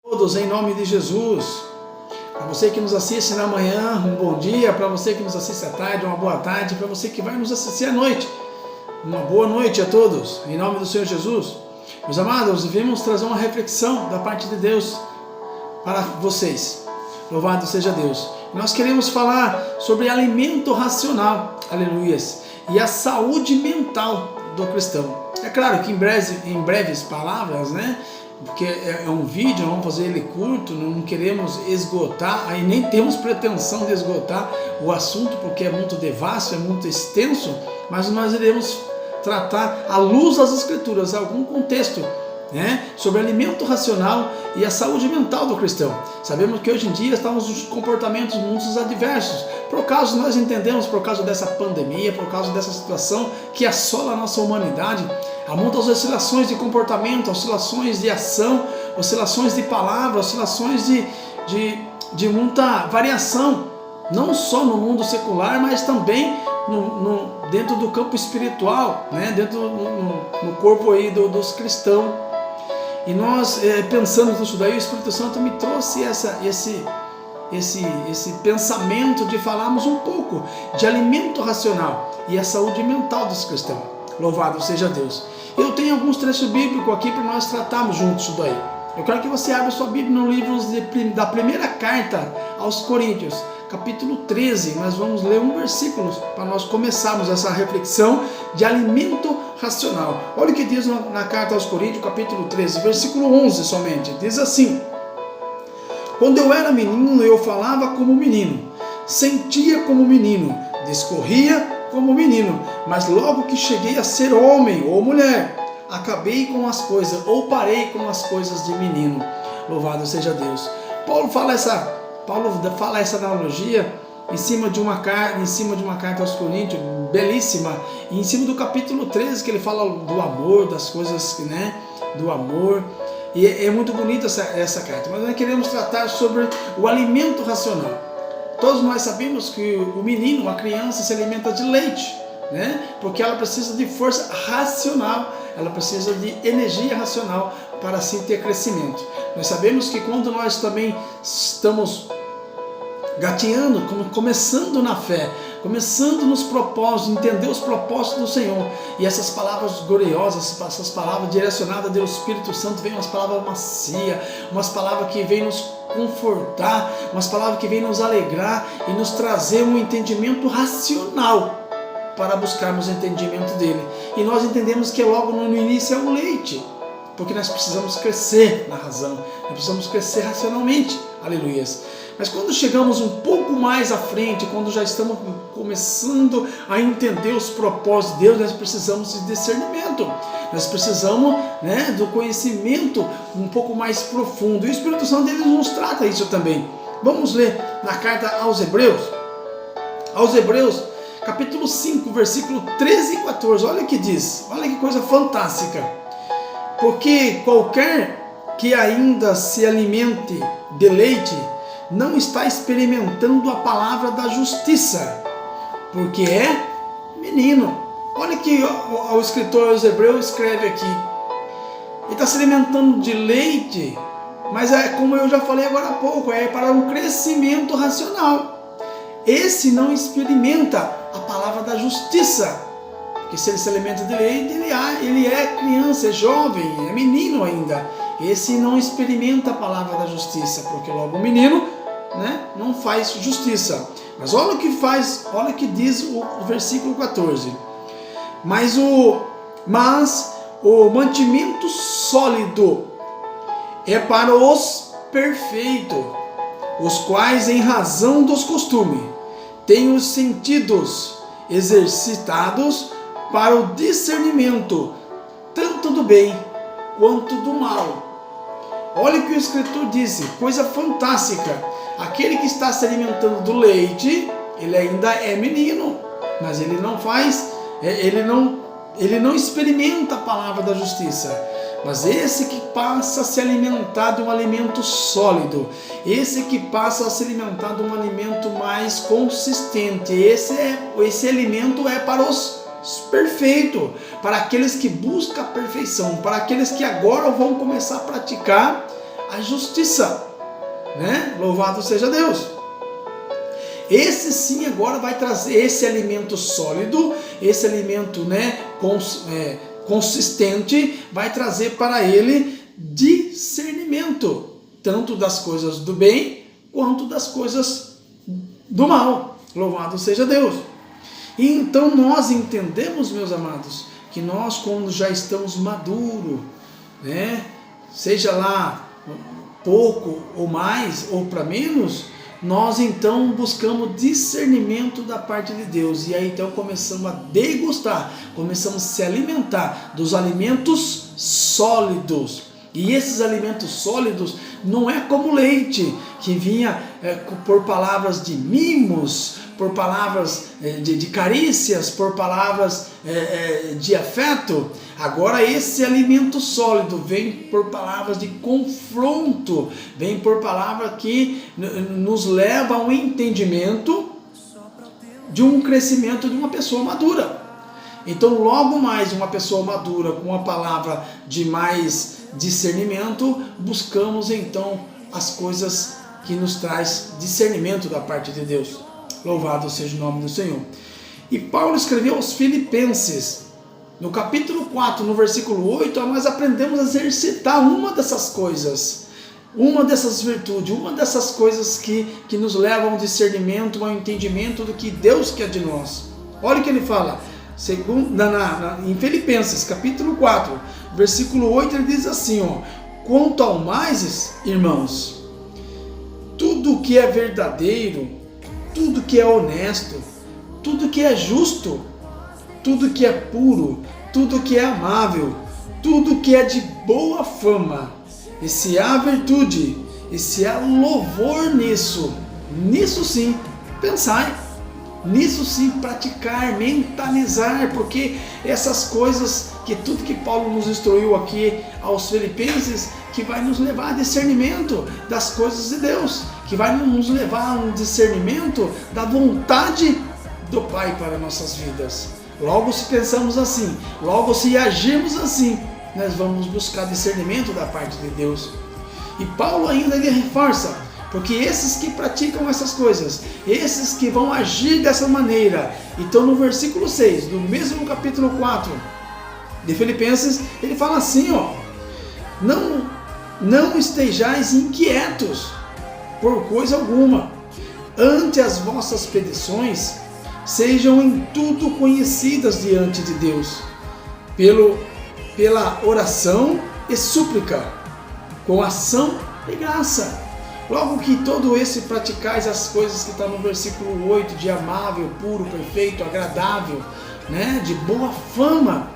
Todos em nome de Jesus. Para você que nos assiste na manhã, um bom dia. Para você que nos assiste à tarde, uma boa tarde. Para você que vai nos assistir à noite, uma boa noite a todos, em nome do Senhor Jesus. Meus amados, viemos trazer uma reflexão da parte de Deus para vocês. Louvado seja Deus. Nós queremos falar sobre alimento racional, aleluias, e a saúde mental do cristão. É claro que em breves palavras, né? Porque é um vídeo, vamos fazer ele curto, não queremos esgotar, aí nem temos pretensão de esgotar o assunto, porque é muito vasto, é muito extenso, mas nós iremos tratar à luz das Escrituras, algum contexto, né, sobre alimento racional e a saúde mental do cristão. Sabemos que hoje em dia estamos nos comportamentos muito adversos, por causa, nós entendemos, por causa dessa pandemia, por causa dessa situação que assola a nossa humanidade. Há muitas oscilações de comportamento, oscilações de ação, oscilações de palavra, oscilações de muita variação, não só no mundo secular, mas também dentro do campo espiritual, né? Dentro no corpo aí dos cristãos. E nós, pensando nisso daí, o Espírito Santo me trouxe esse pensamento de falarmos um pouco de alimento racional e a saúde mental dos cristãos. Louvado seja Deus. Eu tenho alguns trechos bíblicos aqui para nós tratarmos juntos isso daí. Eu quero que você abra sua Bíblia no livro da primeira carta aos Coríntios, capítulo 13. Nós vamos ler um versículo para nós começarmos essa reflexão de alimento racional. Olha o que diz na carta aos Coríntios, capítulo 13, versículo 11 somente. Diz assim: quando eu era menino, eu falava como menino, sentia como menino, discorria como menino, mas logo que cheguei a ser homem ou mulher, acabei com as coisas, ou parei com as coisas de menino. Louvado seja Deus. Paulo fala essa analogia em cima de uma carta aos Coríntios, belíssima, e em cima do capítulo 13, que ele fala do amor, das coisas, né, do amor. E é muito bonita essa carta, mas nós queremos tratar sobre o alimento racional. Todos nós sabemos que o menino, a criança, se alimenta de leite, né? Porque ela precisa de força racional, ela precisa de energia racional para assim ter crescimento. Nós sabemos que quando nós também estamos gateando, começando na fé, começando nos propósitos, entender os propósitos do Senhor, e essas palavras gloriosas, essas palavras direcionadas do Espírito Santo, vem umas palavras macias, umas palavras que vêm nos confortar, umas palavras que vêm nos alegrar e nos trazer um entendimento racional para buscarmos o entendimento dele. E nós entendemos que logo no início é o leite, porque nós precisamos crescer na razão, nós precisamos crescer racionalmente, aleluias. Mas quando chegamos um pouco mais à frente, quando já estamos começando a entender os propósitos de Deus, nós precisamos de discernimento, nós precisamos, né, do conhecimento um pouco mais profundo, e o Espírito Santo ele nos trata isso também. Vamos ler na carta aos Hebreus, capítulo 5, versículo 13 e 14, olha o que diz, olha que coisa fantástica. Porque qualquer que ainda se alimente de leite não está experimentando a palavra da justiça, porque é menino. Olha que o escritor aos Hebreus escreve aqui. Ele está se alimentando de leite, mas é como eu já falei agora há pouco, é para um crescimento racional. Esse não experimenta a palavra da justiça, porque se ele se alimenta de leite, ele é criança, é jovem, é menino ainda. Esse não experimenta a palavra da justiça, porque logo o menino, né, não faz justiça. Mas olha o que faz, olha o que diz o versículo 14. Mas o mantimento sólido é para os perfeitos, os quais, em razão dos costumes, têm os sentidos exercitados para o discernimento, tanto do bem quanto do mal. Olha o que o escritor disse, coisa fantástica. Aquele que está se alimentando do leite, ele ainda é menino, mas ele não faz, ele não experimenta a palavra da justiça. Mas esse que passa a se alimentar de um alimento sólido, esse que passa a se alimentar de um alimento mais consistente, esse alimento é para os perfeitos, para aqueles que buscam a perfeição, para aqueles que agora vão começar a praticar a justiça, né? Louvado seja Deus. Esse sim agora vai trazer esse alimento sólido, esse alimento, né, consistente, vai trazer para ele discernimento, tanto das coisas do bem quanto das coisas do mal. Louvado seja Deus. E então nós entendemos, meus amados, que nós, quando já estamos maduros, né, seja lá pouco ou mais ou para menos, nós então buscamos discernimento da parte de Deus. E aí então começamos a degustar, começamos a se alimentar dos alimentos sólidos. E esses alimentos sólidos não é como leite, que vinha por palavras de mimos, por palavras de carícias, por palavras de afeto. Agora esse alimento sólido vem por palavras de confronto, vem por palavra que nos leva ao entendimento de um crescimento de uma pessoa madura. Então logo mais uma pessoa madura com uma palavra de mais discernimento, buscamos então as coisas que nos traz discernimento da parte de Deus. Louvado seja o nome do Senhor. E Paulo escreveu aos Filipenses, no capítulo 4, no versículo 8, nós aprendemos a exercitar uma dessas coisas, uma dessas virtudes, uma dessas coisas que nos levam ao discernimento, ao entendimento do que Deus quer de nós. Olha o que ele fala, em Filipenses, capítulo 4, versículo 8, ele diz assim, quanto ao mais, irmãos, tudo que é verdadeiro, tudo que é honesto, tudo que é justo, tudo que é puro, tudo que é amável, tudo que é de boa fama, e se há virtude, e se há louvor nisso sim, pensai, nisso sim praticar, mentalizar, porque essas coisas, que tudo que Paulo nos instruiu aqui aos Filipenses, que vai nos levar a discernimento das coisas de Deus, que vai nos levar a um discernimento da vontade do Pai para nossas vidas. Logo, se pensamos assim, logo se agirmos assim, nós vamos buscar discernimento da parte de Deus. E Paulo ainda ele reforça, porque esses que praticam essas coisas, esses que vão agir dessa maneira, então no versículo 6, do mesmo capítulo 4 de Filipenses, ele fala assim, não estejais inquietos por coisa alguma, ante as vossas petições, sejam em tudo conhecidas diante de Deus, pela oração e súplica, com ação e graça. Logo que todo esse praticais as coisas que está no versículo 8, de amável, puro, perfeito, agradável, né, de boa fama,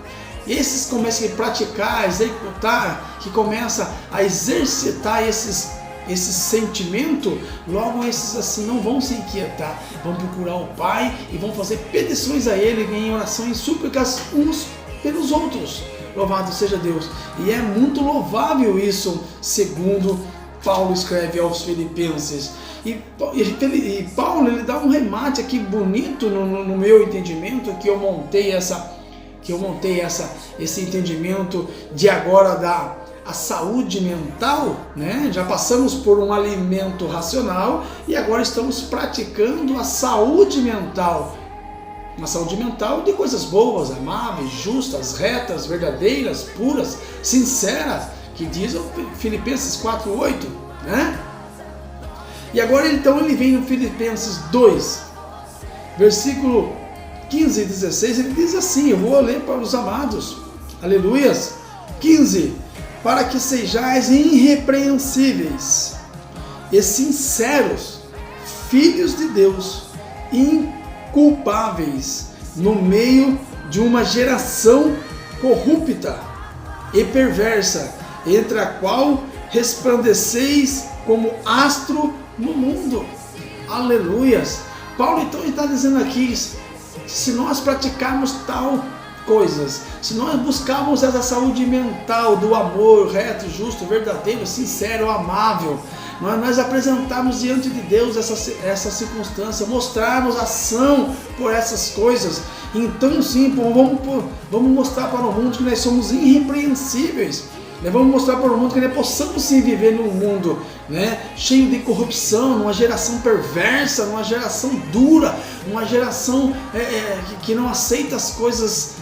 esses começam a praticar, a executar, que começa a exercitar esse sentimento, logo esses assim não vão se inquietar, vão procurar o Pai e vão fazer petições a Ele em orações e súplicas uns pelos outros. Louvado seja Deus. E é muito louvável isso, segundo Paulo escreve aos Filipenses. E Paulo ele dá um remate aqui bonito no meu entendimento, que eu montei esse entendimento de agora a saúde mental, né? Já passamos por um alimento racional e agora estamos praticando a saúde mental. Uma saúde mental de coisas boas, amáveis, justas, retas, verdadeiras, puras, sinceras, que diz o Filipenses 4:8, né? E agora então ele vem no Filipenses 2, versículo 15 e 16, ele diz assim, eu vou ler para os amados, aleluias, 15, para que sejais irrepreensíveis e sinceros, filhos de Deus, inculpáveis, no meio de uma geração corrupta e perversa, entre a qual resplandeceis como astro no mundo. Aleluias! Paulo então está dizendo aqui, se nós praticarmos tal coisas, se nós buscarmos essa saúde mental do amor reto, justo, verdadeiro, sincero, amável, nós apresentarmos diante de Deus essa circunstância, mostrarmos ação por essas coisas, então sim, vamos mostrar para o mundo que nós somos irrepreensíveis, Nós vamos mostrar para o mundo que nós possamos sim viver num mundo, né, cheio de corrupção, numa geração perversa, numa geração dura, uma geração que não aceita as coisas,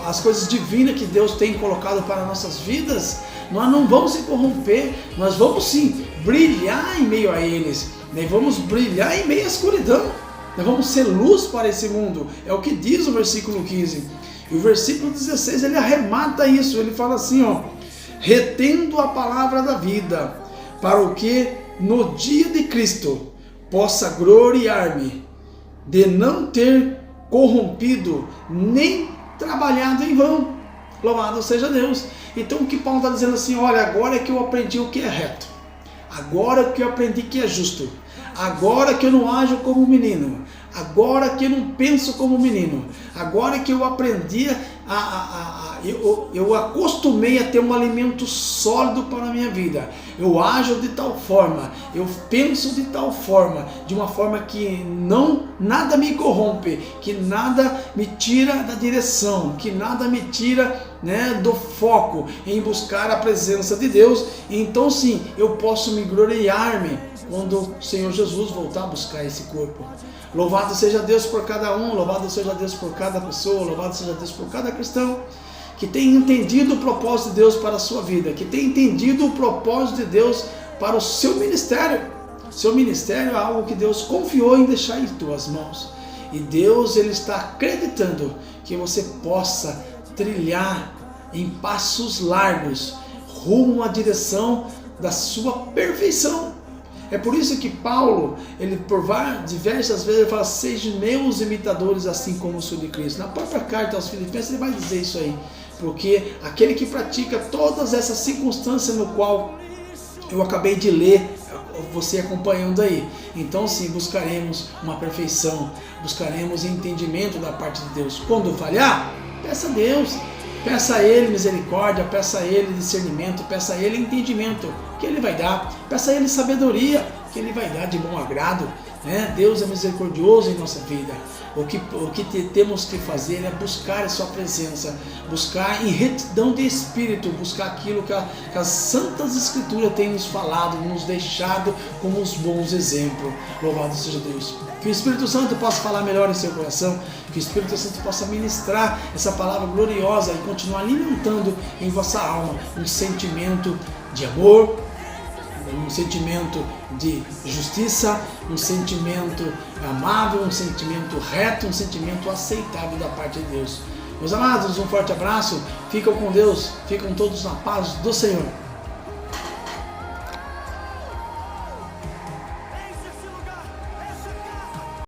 as coisas divinas que Deus tem colocado para nossas vidas. Nós não vamos se corromper, nós vamos sim brilhar em meio a eles, nós vamos brilhar em meio à escuridão, nós vamos ser luz para esse mundo. É o que diz o versículo 15. E o versículo 16 ele arremata isso, ele fala assim, ó: retendo a palavra da vida, para o que no dia de Cristo possa gloriar-me, de não ter corrompido, nem trabalhado em vão. Louvado seja Deus. Então o que Paulo está dizendo assim, olha, agora é que eu aprendi o que é reto, agora que eu aprendi que é justo, agora que eu não ajo como menino, agora que eu não penso como menino, agora que eu aprendi eu acostumei a ter um alimento sólido para a minha vida, eu ajo de tal forma, eu penso de tal forma, de uma forma que nada me corrompe, que nada me tira da direção, que nada me tira, né, do foco em buscar a presença de Deus. Então sim, eu posso me gloriar-me quando o Senhor Jesus voltar a buscar esse corpo. Louvado seja Deus por cada um, louvado seja Deus por cada pessoa, louvado seja Deus por cada cristão que tem entendido o propósito de Deus para a sua vida, que tem entendido o propósito de Deus para o seu ministério. Seu ministério é algo que Deus confiou em deixar em tuas mãos. E Deus, ele está acreditando que você possa trilhar em passos largos rumo à direção da sua perfeição. É por isso que Paulo, ele por diversas vezes ele fala: sejam meus imitadores assim como eu sou de Cristo. Na própria carta aos Filipenses ele vai dizer isso aí, porque aquele que pratica todas essas circunstâncias no qual eu acabei de ler, você acompanhando aí, então sim, buscaremos uma perfeição, buscaremos entendimento da parte de Deus. Quando falhar, peça a Deus, peça a Ele misericórdia, peça a Ele discernimento, peça a Ele entendimento, que Ele vai dar, peça a Ele sabedoria, que Ele vai dar de bom agrado, né? Deus é misericordioso em nossa vida. O que temos que fazer é buscar a sua presença, buscar em retidão de espírito, buscar aquilo que as santas escrituras têm nos falado, nos deixado como os bons exemplos. Louvado seja Deus. Que o Espírito Santo possa falar melhor em seu coração, que o Espírito Santo possa ministrar essa palavra gloriosa e continuar alimentando em vossa alma um sentimento de amor, um sentimento de justiça, um sentimento amável, um sentimento reto, um sentimento aceitável da parte de Deus. Meus amados, um forte abraço, ficam com Deus, ficam todos na paz do Senhor.